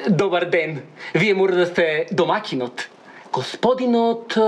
Добар ден. Вие мора да сте домакинот. Господинот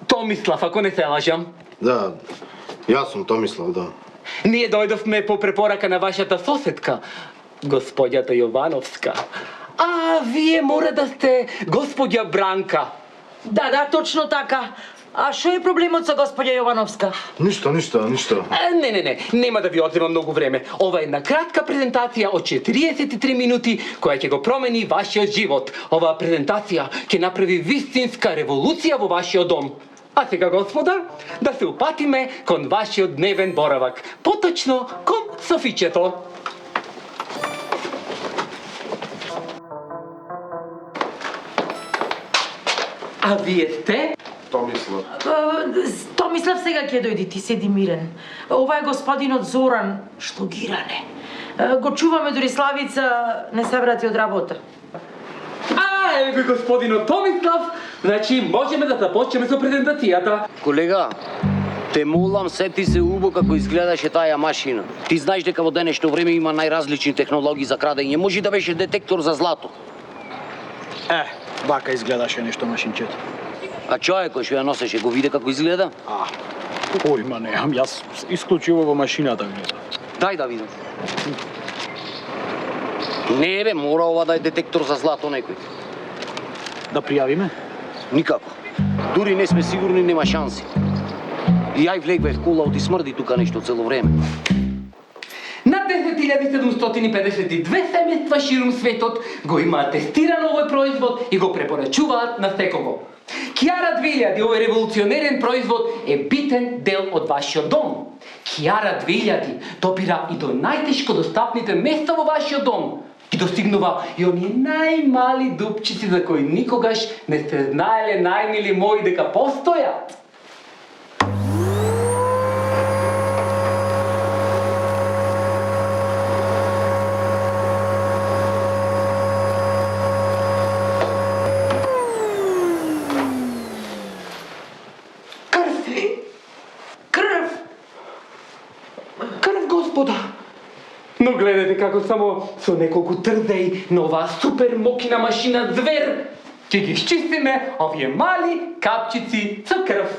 Томислав, ако не се лажам. Да, јас сум Томислав, да. Ние дојдовме по препорака на вашата соседка, господјата Јовановска. А вие мора да сте господја Бранка. Да, точно така. А што е проблемот со господја Јовановска? Ништо. Не, нема да ви одзема многу време. Ова е една кратка презентација од 43 минути која ќе го промени вашиот живот. Оваа презентација ќе направи вистинска револуција во вашиот дом. А сега, господа, да се упатиме кон вашиот дневен боравак. Поточно кон Софичето. А вие сте? Томислав. Томислав сега ќе дојди, ти седи мирен. Ова е господинот Зоран Шлогиране. Го чуваме дори Славица не се врати од работа. Еве го господинот Томислав, значи можеме да започнеме со презентацијата. Колега, те молам, сети се убо како изгледаше таа машина. Ти знаеш дека во денешно време има најразлични технологии за крадење. Може да беше детектор за злато. Вака изгледаше нешто машинчето. А човекот што ја носеше го виде како изгледа? Појма неам, јас исклучиво во машината гледам. Дај да видам. Не бе, мора ова да е детектор за злато некој. Да пријавиме? Никако. Дури не сме сигурни, нема шанси. И ја влегве в кола, оти смрди тука нешто цело време. Над 10.752 семејства ширум светот го имаат тестиран овој производ и го препорачуваат на секого. Киара 2000, овој револуционерен производ е битен дел од вашиот дом. Киара 2000 допира и до најтешко достапните места во вашиот дом. И достигнува и оние најмали дупчици за кои никогаш не сте знаеле, најмили мои, дека постојат. Крв, господа! Но гледате како само со неколку трдеи на оваа супер мокина машина звер ќе ги изчистиме овие мали капчици со крв.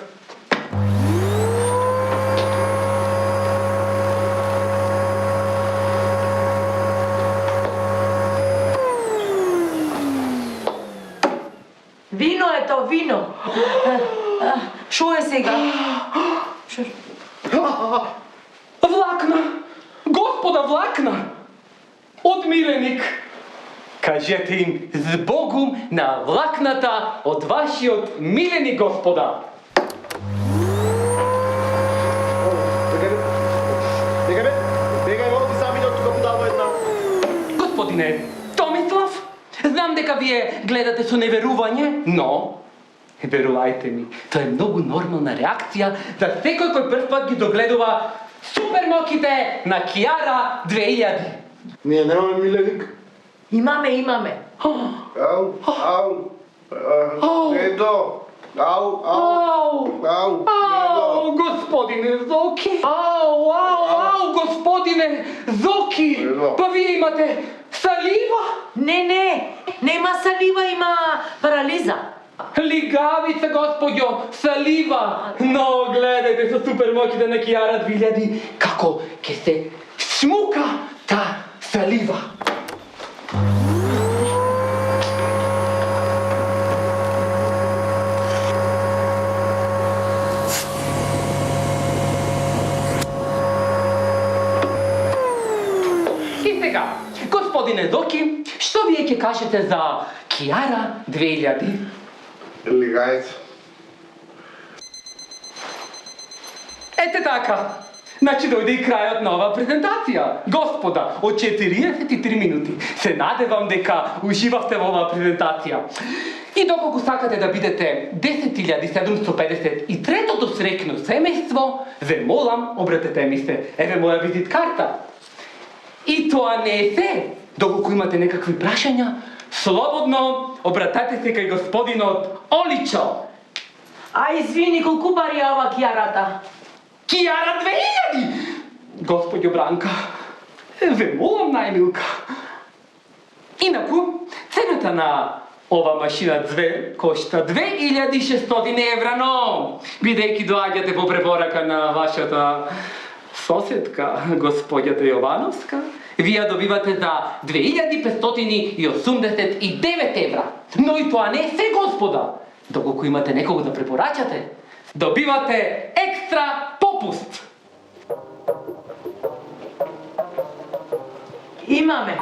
Вино е то, вино. Шо е сега? Влакна! Господа, влакна! Од миленик! Кажете им збогум на влакната од вашиот миленик, господа! Бегај, оди сами до тука будава една. Господине Томислав, знам дека вие гледате со неверување, но верувајте ми, тоа е многу нормална реакција за секој кој прв пат ги догледува супермоките на Киара 2000. Ние немаме миленик. Имаме. Ау. Ето. Ау. Господине Зоки! Ау, господине Зоки! Па вие имате салива? Не, нема салива, има парализа. Лигавица, господјо, салива! Но гледајте со супермоките на Киара 2000 како ќе се смука та салива. И сега, господине Зоки, што вие ќе кажете за Киара 2000? Лигајте. Ете така. Значи дојде и крајот на оваа презентација. Господа, од 43 минути се надевам дека уживавте во оваа презентација. И доколку сакате да бидете 10.753-тото среќно семејство, ве молам, обратете ми се. Еве моја визит карта. И тоа не е се. Доколку имате некакви прашања, слободно обратете се кај господинот Оличо. А извини, колку пари е ова кијарата? Киара 2000! Господјо Бранка, ве молам најмилка. Инаку, цената на ова машина Звер кошта 2600 евра, но бидејќи доаѓате по препорака на вашата соседка, господјата Јовановска, вие добивате за 2589 евра. Но и тоа не е се, господа. Доколку имате некого да препорачате, добивате екстра попуст. Имаме.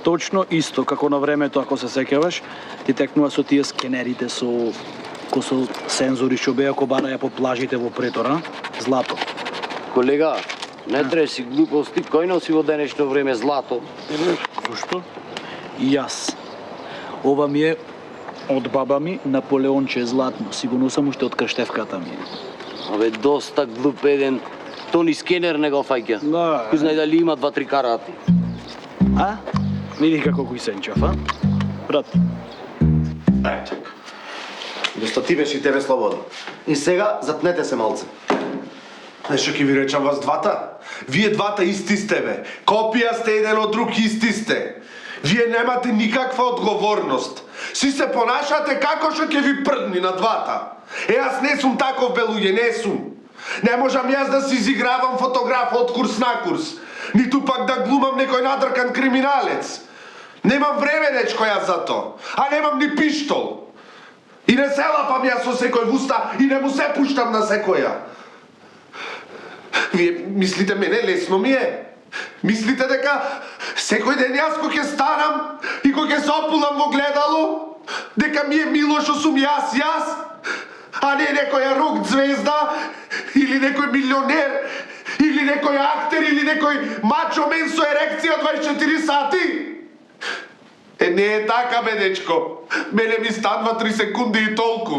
Точно исто како на времето, ако се сеќаваш, ти текнува со тие скенерите со сензори што беа кобараја по плажите во Претора, злато. Колега, не треба си глупости, кој носи во денешно време злато? Зошто? И јас. Ова ми е од баба ми Наполеонче златно, сигурно сам уште од крштевката ми. Абе, доста глуп еден. Тони скенер не го фаќа. Да. Кој знае дали има 2-3 карати. А? Види како кој сенчав, а? Брат. Ај, чак. Доста ти беше и тебе слободно. И сега запнете се малце. Знаеш што ќе ви речам вас двата? Вие двата исти сте, бе. Копија сте еден од друг, исти сте. Вие немате никаква одговорност. Си се понашате како што ќе ви прдни на двата. Јас не сум таков, белуѓе, не сум. Не можам јас да си изигравам фотограф од курс на курс. Ниту пак да глумам некој надркан криминалец. Немам време, дечко, јас за то. А немам ни пиштол. И не се лапам јас со секој в уста и не му се пуштам на секоја. Вие мислите мене лесно ми е? Мислите дека секој ден јас кој ќе станам и кој ќе се опулам во гледало, дека ми е мило што сум јас, а не некоја рок звезда или некој милионер или некој актер или некој мачо мен со ерекција 24 сати? Не е така, бе, дечко. Мене ми станува 3 секунди и толку.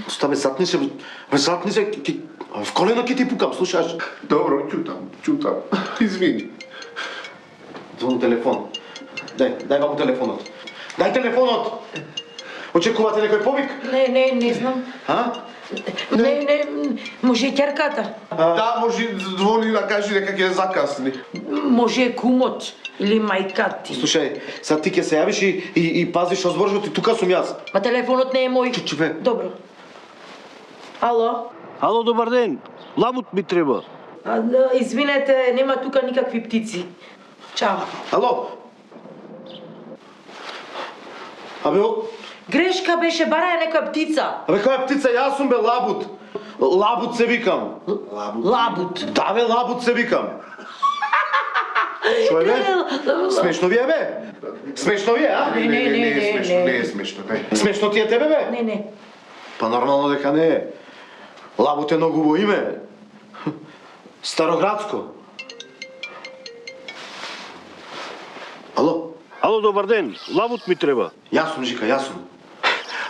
Оставе, затни се, в колено ќе ти пукам, слушаш? Добро, ќутам. Извини. Звони телефон. Дај вам телефонот. Дај телефонот! Очекувате некој повик? Не знам. А? Не, може и ќерката. Да, може, звони да кажи дека ќе закасни. Може кумот или мајка ти. Слушај, сега ти ќе се јавиш и пазиш озборжот и тука сум јас. Ма телефонот не е мој. Чучуве. Добро. Ало? Ало, добар ден. Лабут ми треба. Извинете, нема тука никакви птици. Чао. Ало? Абе, Грешка беше, бараја некоја птица. Абе, која птица? Јас сум, бе, лабут. Лабут се викам. Лабут. Да, бе, лабут се викам. Шо е, бе? Смешно ви е, бе? Смешно ви е, а? Не е смешно, бе. Смешно ти е тебе, бе? Не. Па нормално дека не е. Лабут е многу убаво име. Староградско. Ало? Ало, добар ден. Лабут ми треба. Јас сум, Жика, јас сум.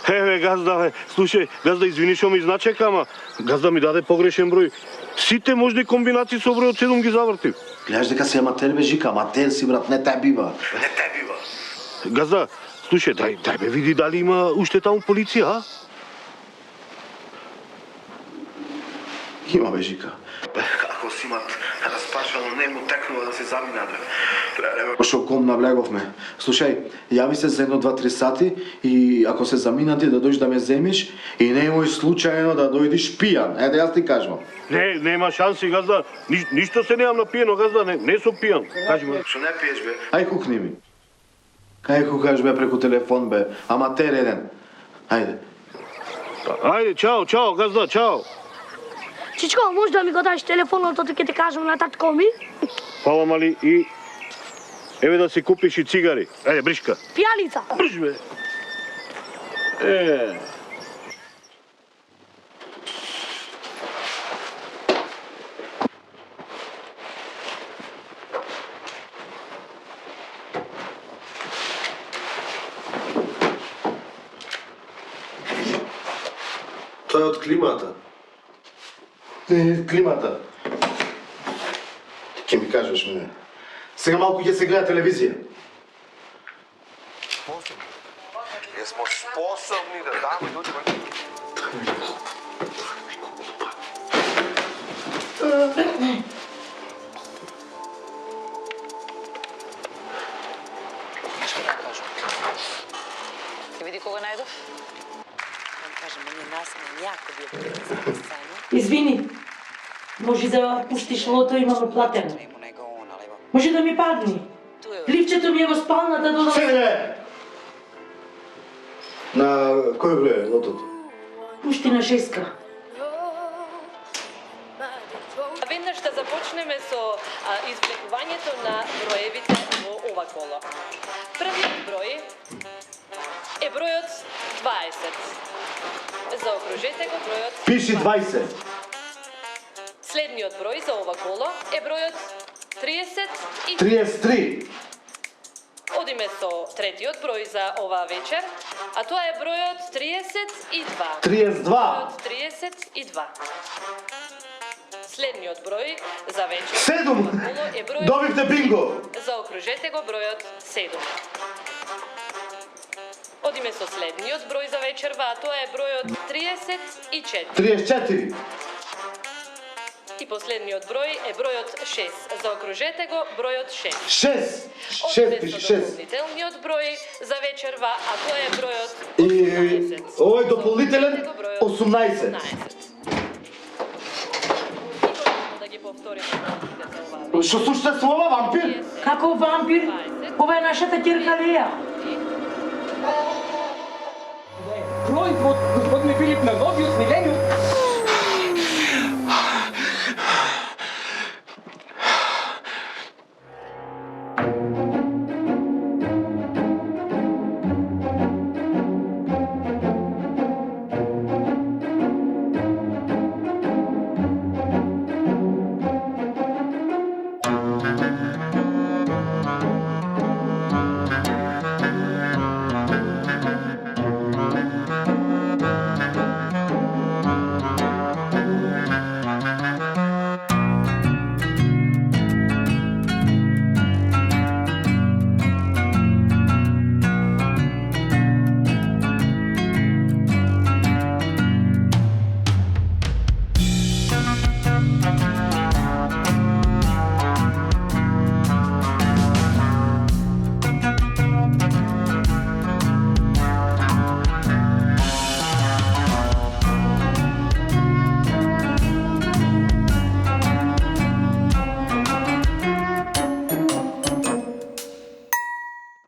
Еве, газда, бе. Слушај, газда, извини што ми значека, ама газда ми даде погрешен број. Сите можни комбинации со бројот 7 ги завртив. Гледаш дека си аматер, бе, Жика, аматер си, брат, не те бива. Газда, слушај, дај бе види дали има уште таму полиција, а? Има, бе, Жика. Како си имат распашано, не му текнува да се заминат, бе. Пошо ком наблеговме. Слушај, јави се за 1-2-3 сати и ако се заминати да дојдеш да ме земиш и немој случајно да дојдеш пијан. Еде, јас ти кажувам. Не, нема шанси, газда. Ништо се немам напиено, газда, не сум пијан. Кажи ми. Што не пиеш, бе? Ај кукни ми. Кај кукаш, бе, преку телефон, бе. Аматер еден. Ајде. Ајде, чао, газда, чао. Чичко, може да ми го даш телефонот, ќе ти кажам на татко ми? Фала, мали, и... Еве да си купиш и цигари. Ајде, бришка. Пијаница. Брž, бе. Тоа е од климата. Не, климата. Ке ми кажеш мене. Сега малку ќе се гледа телевизија. Jesmo sposobni da damo ljudima... Извини. Може да пуштиш лото, имаме платено. Може да ми падни. Ливчето ми е во спалната до... Седе! На кој број е лотото? Пушти на 6-ка. Веднаш да започнеме со извлекувањето на броевите во ова коло. Првиот број е бројот 20. Заокружете го бројот. Пиши 20. Следниот број за ова коло е бројот 30 и 33. одиме со третиот број за оваа вечер, а тоа е бројот 32. 32. Бројот 32. Следниот број за вечер 7. во коло е бројот... Добивте бинго. Заокружете го бројот 7. Одиме со следниот број за вечерва, а тоа е бројот 34. 34. И последниот број е бројот 6. Заокружете го бројот 6. 6. 6 Одиме пиши со 6. дополнителниот број за вечерва, а тоа е бројот И 18. овој дополнителен Заокружете го бројот 18. 18. И можеме да ги повториме за оваа Што слушате слова, вампир? Како вампир? Ова е нашата ќерка Леја. Proizvod, gospodine Filip, na novиот милениум.